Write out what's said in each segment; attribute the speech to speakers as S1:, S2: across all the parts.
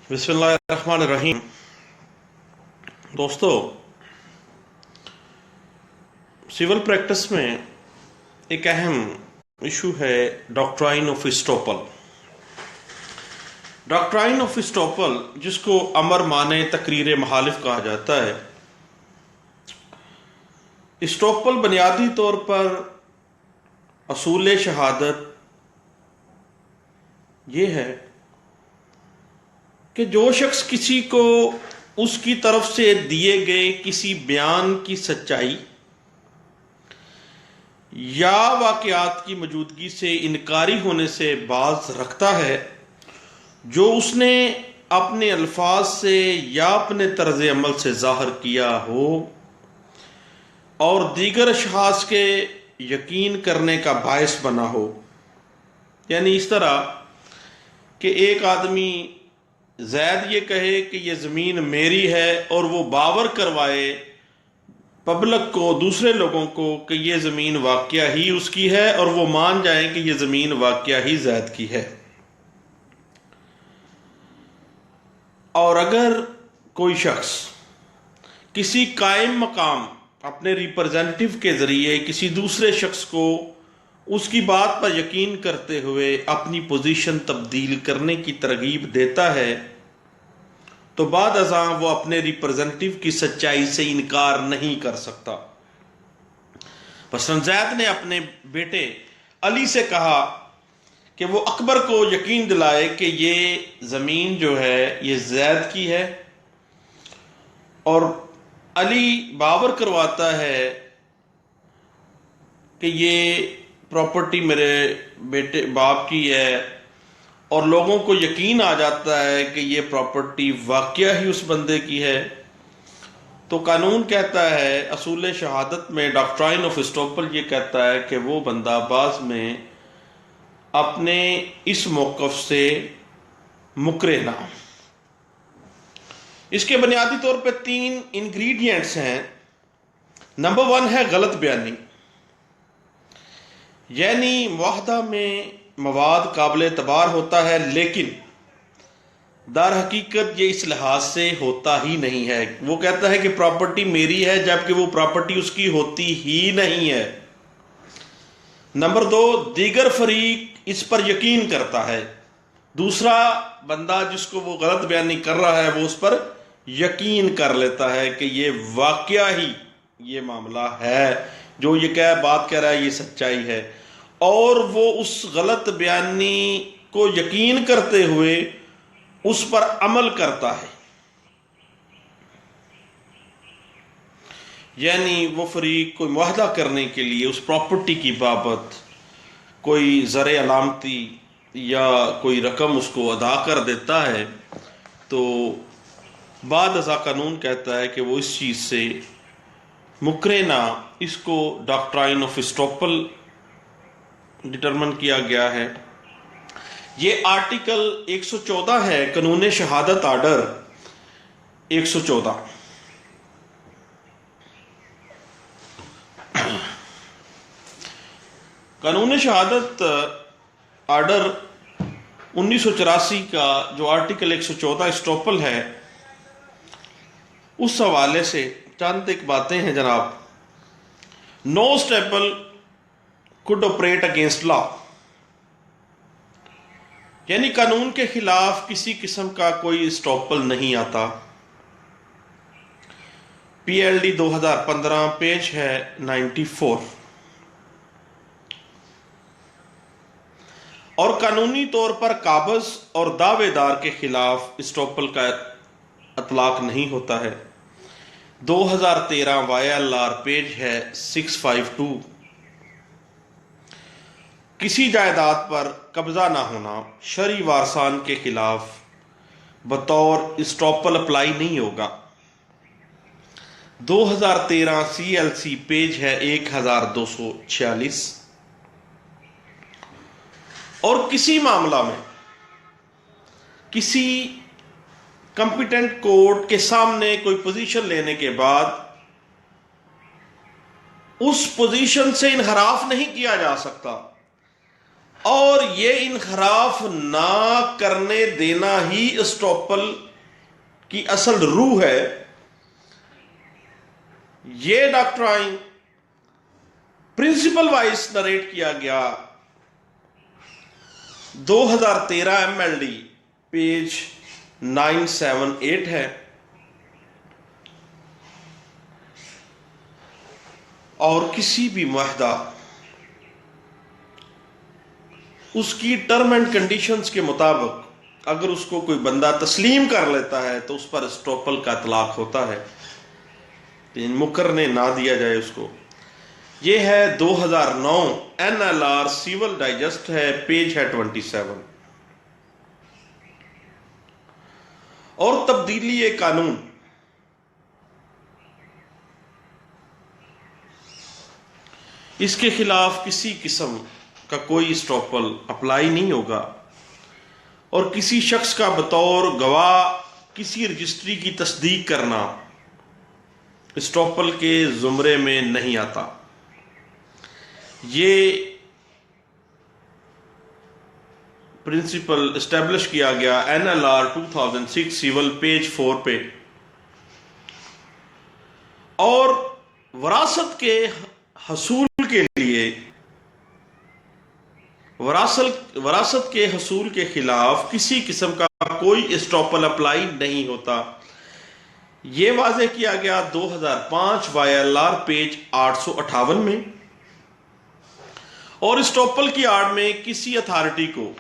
S1: بسم اللہ الرحمن الرحیم۔ دوستو، سول پریکٹس میں ایک اہم ایشو ہے ڈاکٹرائن آف اسٹوپل۔ ڈاکٹرائن آف اسٹوپل، جس کو امر معنی تقریر مخالف کہا جاتا ہے، اسٹوپل بنیادی طور پر اصول شہادت یہ ہے کہ جو شخص کسی کو اس کی طرف سے دیے گئے کسی بیان کی سچائی یا واقعات کی موجودگی سے انکاری ہونے سے باز رکھتا ہے، جو اس نے اپنے الفاظ سے یا اپنے طرز عمل سے ظاہر کیا ہو اور دیگر اشخاص کے یقین کرنے کا باعث بنا ہو۔ یعنی اس طرح کہ ایک آدمی زید یہ کہے کہ یہ زمین میری ہے اور وہ باور کروائے پبلک کو، دوسرے لوگوں کو، کہ یہ زمین واقعہ ہی اس کی ہے اور وہ مان جائیں کہ یہ زمین واقعہ ہی زید کی ہے۔ اور اگر کوئی شخص کسی قائم مقام اپنے ریپرزینٹیو کے ذریعے کسی دوسرے شخص کو اس کی بات پر یقین کرتے ہوئے اپنی پوزیشن تبدیل کرنے کی ترغیب دیتا ہے، تو بعد ازاں وہ اپنے ریپرزینٹیو کی سچائی سے انکار نہیں کر سکتا۔ مثلا زید نے اپنے بیٹے علی سے کہا کہ وہ اکبر کو یقین دلائے کہ یہ زمین جو ہے یہ زید کی ہے، اور علی باور کرواتا ہے کہ یہ پراپرٹی میرے بیٹے باپ کی ہے، اور لوگوں کو یقین آ جاتا ہے کہ یہ پراپرٹی واقعہ ہی اس بندے کی ہے، تو قانون کہتا ہے، اصول شہادت میں ڈاکٹرائن آف اسٹوپل یہ کہتا ہے کہ وہ بندہ بعض میں اپنے اس موقف سے مکرے نہ۔ اس کے بنیادی طور پہ 3 انگریڈینٹس ہیں۔ نمبر 1 ہے غلط بیانی، یعنی معاہدہ میں مواد قابل اعتبار ہوتا ہے لیکن در حقیقت یہ اس لحاظ سے ہوتا ہی نہیں ہے۔ وہ کہتا ہے کہ پراپرٹی میری ہے جبکہ وہ پراپرٹی اس کی ہوتی ہی نہیں ہے۔ نمبر 2، دیگر فریق اس پر یقین کرتا ہے، دوسرا بندہ جس کو وہ غلط بیانی کر رہا ہے وہ اس پر یقین کر لیتا ہے کہ یہ واقعہ ہی یہ معاملہ ہے، جو یہ بات کہہ رہا ہے یہ سچائی ہے، اور وہ اس غلط بیانی کو یقین کرتے ہوئے اس پر عمل کرتا ہے۔ یعنی وہ فریق کوئی معاہدہ کرنے کے لیے اس پراپرٹی کی بابت کوئی زر علامتی یا کوئی رقم اس کو ادا کر دیتا ہے، تو بعد ازاں قانون کہتا ہے کہ وہ اس چیز سے مکرے نہ۔ اس کو ڈاکٹرائن آف اسٹوپل ڈٹرمن کیا گیا ہے۔ یہ آرٹیکل 114 ہے، قانون شہادت آرڈر 114۔ قانون شہادت آرڈر 1984 کا جو آرٹیکل 114 اسٹوپل ہے، اس حوالے سے چند ایک باتیں ہیں جناب۔ نو staple could operate against law، یعنی قانون کے خلاف کسی قسم کا کوئی اسٹوپل نہیں آتا۔ پی ایل ڈی 2015 پیج ہے 94۔ اور قانونی طور پر قابض اور دعوے دار کے خلاف اسٹوپل کا اطلاق نہیں ہوتا ہے۔ 2013 وائی ایل آر پیج ہے 652۔ کسی جائیداد پر قبضہ نہ ہونا شرعی وارثان کے خلاف بطور اسٹوپل اپلائی نہیں ہوگا۔ 2013 سی ایل سی پیج ہے 1246۔ اور کسی معاملہ میں کسی کمپیٹنٹ کورٹ کے سامنے کوئی پوزیشن لینے کے بعد اس پوزیشن سے انحراف نہیں کیا جا سکتا، اور یہ انحراف نہ کرنے دینا ہی اسٹاپل کی اصل روح ہے. یہ ڈاکٹرائن پرنسپل وائز نریٹ کیا گیا 2013 MLD پیج 978 ہے. اور کسی بھی معاہدہ اس کی ٹرم اینڈ کنڈیشنز کے مطابق اگر اس کو کوئی بندہ تسلیم کر لیتا ہے تو اس پر اسٹاپل کا اطلاق ہوتا ہے، مکرنے نہ دیا جائے اس کو. یہ ہے 2009 NLR سیول ڈائجسٹ ہے، پیج ہے 27. اور تبدیلی قانون اس کے خلاف کسی قسم کا کوئی اسٹاپل اپلائی نہیں ہوگا، اور کسی شخص کا بطور گواہ کسی رجسٹری کی تصدیق کرنا اسٹاپل کے زمرے میں نہیں آتا. یہ پرنسپل اسٹیبلش کیا گیا NLR 2006 سیول پیج 4 پہ. اور وراثت کے حصول کے لیے وراثت کے حصول کے خلاف کسی قسم کا کوئی اسٹاپل اپلائی نہیں ہوتا. یہ واضح کیا گیا 2005 YLR پیج 858 میں. اور اسٹاپل کی آڑ میں کسی اتھارٹی کو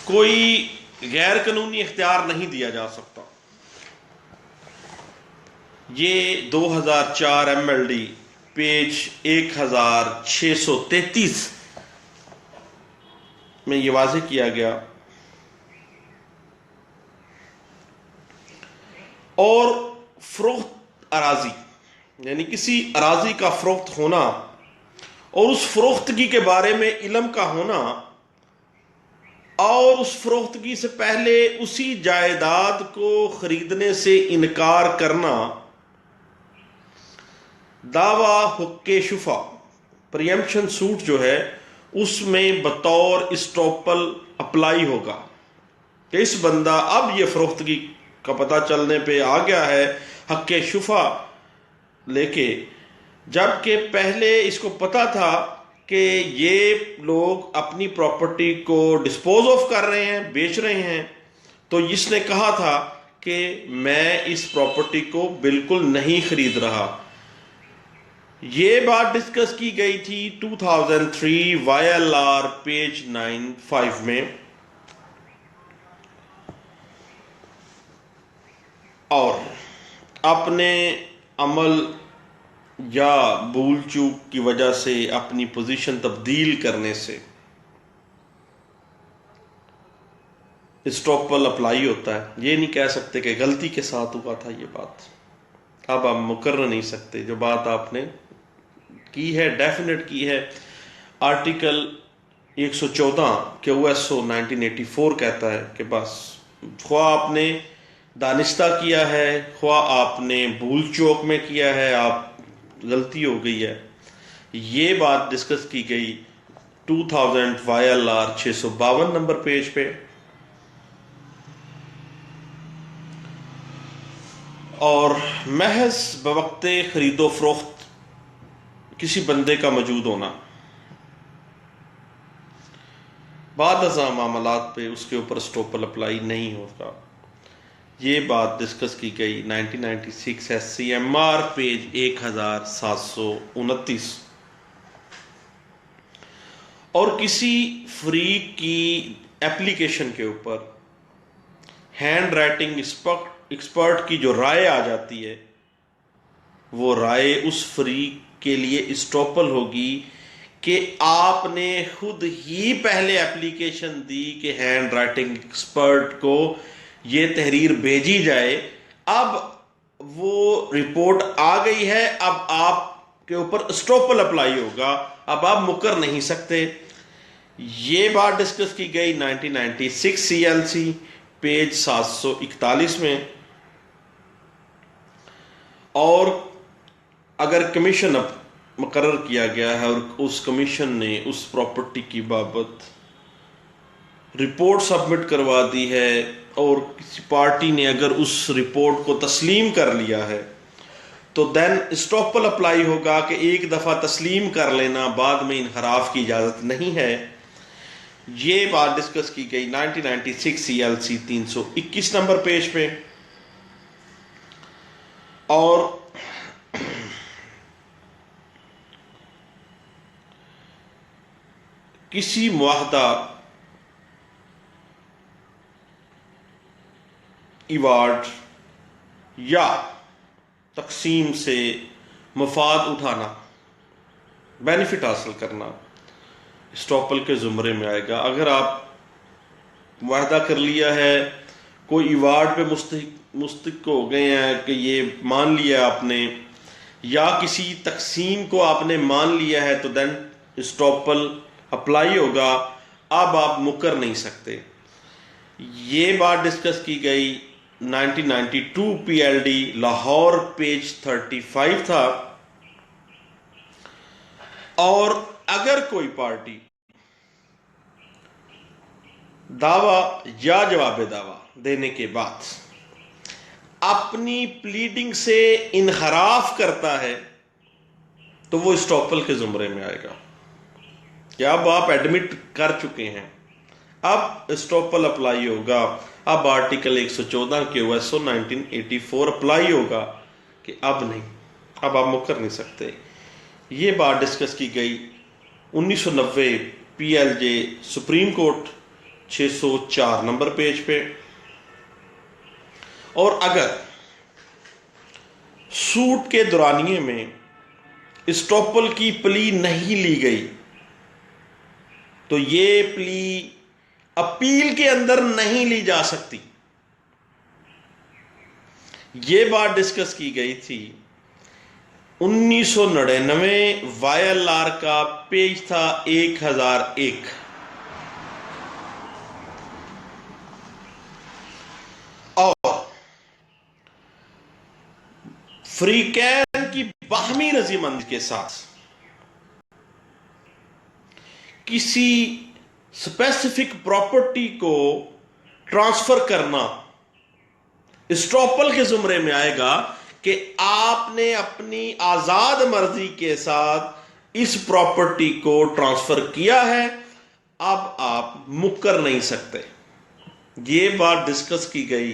S1: کوئی غیر قانونی اختیار نہیں دیا جا سکتا. یہ 2004 MLD پیج 1633 میں یہ واضح کیا گیا. اور فروخت اراضی یعنی کسی اراضی کا فروخت ہونا اور اس فروختگی کے بارے میں علم کا ہونا، اور اس فروختگی سے پہلے اسی جائیداد کو خریدنے سے انکار کرنا، دعویٰ حق شفا پریمپشن سوٹ جو ہے اس میں بطور اسٹاپل اپلائی ہوگا کہ اس بندہ اب یہ فروختگی کا پتہ چلنے پہ آ گیا ہے حق شفا لے کے، جبکہ پہلے اس کو پتا تھا کہ یہ لوگ اپنی پراپرٹی کو ڈسپوز آف کر رہے ہیں، بیچ رہے ہیں. تو اس نے کہا تھا کہ میں اس پراپرٹی کو بالکل نہیں خرید رہا. یہ بات ڈسکس کی گئی تھی 2003 YLR پیج 95 میں. اور اپنے عمل یا بھول چوک کی وجہ سے اپنی پوزیشن تبدیل کرنے سے اسٹاپل اپلائی ہوتا ہے. یہ نہیں کہہ سکتے کہ غلطی کے ساتھ ہوا تھا یہ بات. اب آپ مقرر نہیں سکتے جو بات آپ نے کی ہے، ڈیفینیٹ کی ہے. آرٹیکل 114 QSO 1984 کہتا ہے کہ بس خواہ آپ نے دانستہ کیا ہے، خواہ آپ نے بھول چوک میں کیا ہے، آپ غلطی ہو گئی ہے. یہ بات ڈسکس کی گئی 2000 YLR 652 نمبر پیج پہ. اور محض بوقت خرید و فروخت کسی بندے کا موجود ہونا، بعد ازاں معاملات پہ اس کے اوپر اسٹاپل اپلائی نہیں ہوتا. یہ بات ڈسکس کی گئی 1996 SCMR پیج 1729. اور کسی فریق کی ایپلیکیشن کے اوپر ہینڈ رائٹنگ ایکسپرٹ کی جو رائے آ جاتی ہے، وہ رائے اس فریق کے لیے اسٹاپل ہوگی کہ آپ نے خود ہی پہلے ایپلیکیشن دی کہ ہینڈ رائٹنگ ایکسپرٹ کو یہ تحریر بھیجی جائے. اب وہ رپورٹ آ گئی ہے، اب آپ کے اوپر اسٹاپل اپلائی ہوگا، اب آپ مکر نہیں سکتے. یہ بات ڈسکس کی گئی 1996 CLC پیج 741 میں. اور اگر کمیشن مقرر کیا گیا ہے اور اس کمیشن نے اس پراپرٹی کی بابت رپورٹ سبمٹ کروا دی ہے، اور کسی پارٹی نے اگر اس رپورٹ کو تسلیم کر لیا ہے تو دین اسٹاپل اپلائی ہوگا کہ ایک دفعہ تسلیم کر لینا، بعد میں انحراف کی اجازت نہیں ہے۔ یہ بات ڈسکس کی گئی 1996 CLC 321 نمبر پیج پہ۔ اور کسی معاہدہ، ایوارڈ یا تقسیم سے مفاد اٹھانا، بینیفٹ حاصل کرنا اسٹاپل کے زمرے میں آئے گا۔ اگر آپ معاہدہ کر لیا ہے، کوئی ایوارڈ پہ مستحق ہو گئے ہیں کہ یہ مان لیا آپ نے، یا کسی تقسیم کو آپ نے مان لیا ہے، تو دین اسٹاپل اپلائی ہوگا، اب آپ مکر نہیں سکتے۔ یہ بات ڈسکس کی گئی 1992 PLD لاہور پیج 35 تھا۔ اور اگر کوئی پارٹی دعویٰ یا جواب دعویٰ دینے کے بعد اپنی پلیڈنگ سے انحراف کرتا ہے تو وہ اسٹاپل کے زمرے میں آئے گا کہ اب آپ ایڈمٹ کر چکے ہیں، اب اسٹاپل اپلائی ہوگا، اب آرٹیکل 114 کے OSO 1984 اپلائی ہوگا کہ اب نہیں، اب آپ مکر نہیں سکتے۔ یہ بات ڈسکس کی گئی 1990 PLJ supreme court 604 number page پہ۔ اور اگر سوٹ کے دورانیے میں اسٹاپل کی پلی نہیں لی گئی تو یہ پلی اپیل کے اندر نہیں لی جا سکتی۔ یہ بات ڈسکس کی گئی تھی 1999 YLR کا پیج تھا 1001۔ اور فریقین کی باہمی رضامندی کے ساتھ کسی اسپیسیفک پراپرٹی کو ٹرانسفر کرنا اسٹاپل کے زمرے میں آئے گا کہ آپ نے اپنی آزاد مرضی کے ساتھ اس پراپرٹی کو ٹرانسفر کیا ہے، اب آپ مکر نہیں سکتے۔ یہ بات ڈسکس کی گئی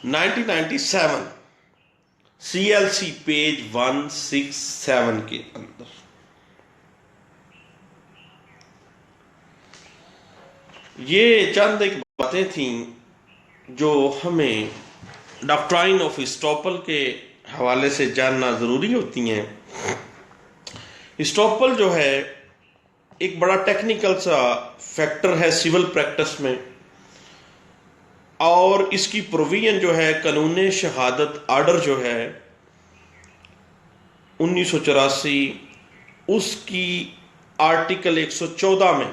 S1: 1997 CLC پیج 167 کے اندر۔ یہ چند ایک باتیں تھیں جو ہمیں ڈاکٹرائن آف اسٹاپل کے حوالے سے جاننا ضروری ہوتی ہیں۔ اسٹاپل جو ہے ایک بڑا ٹیکنیکل سا فیکٹر ہے سول پریکٹس میں، اور اس کی پروویژن جو ہے قانون شہادت آرڈر جو ہے 1984، اس کی آرٹیکل 114 میں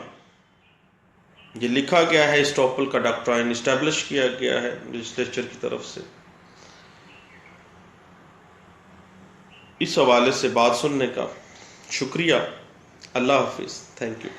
S1: یہ لکھا گیا ہے، اسٹاپل کا ڈاکٹرائن اسٹیبلش کیا گیا ہے لیجسلیچر کی طرف سے۔ اس حوالے سے بات سننے کا شکریہ۔ اللہ حافظ، تھینک یو۔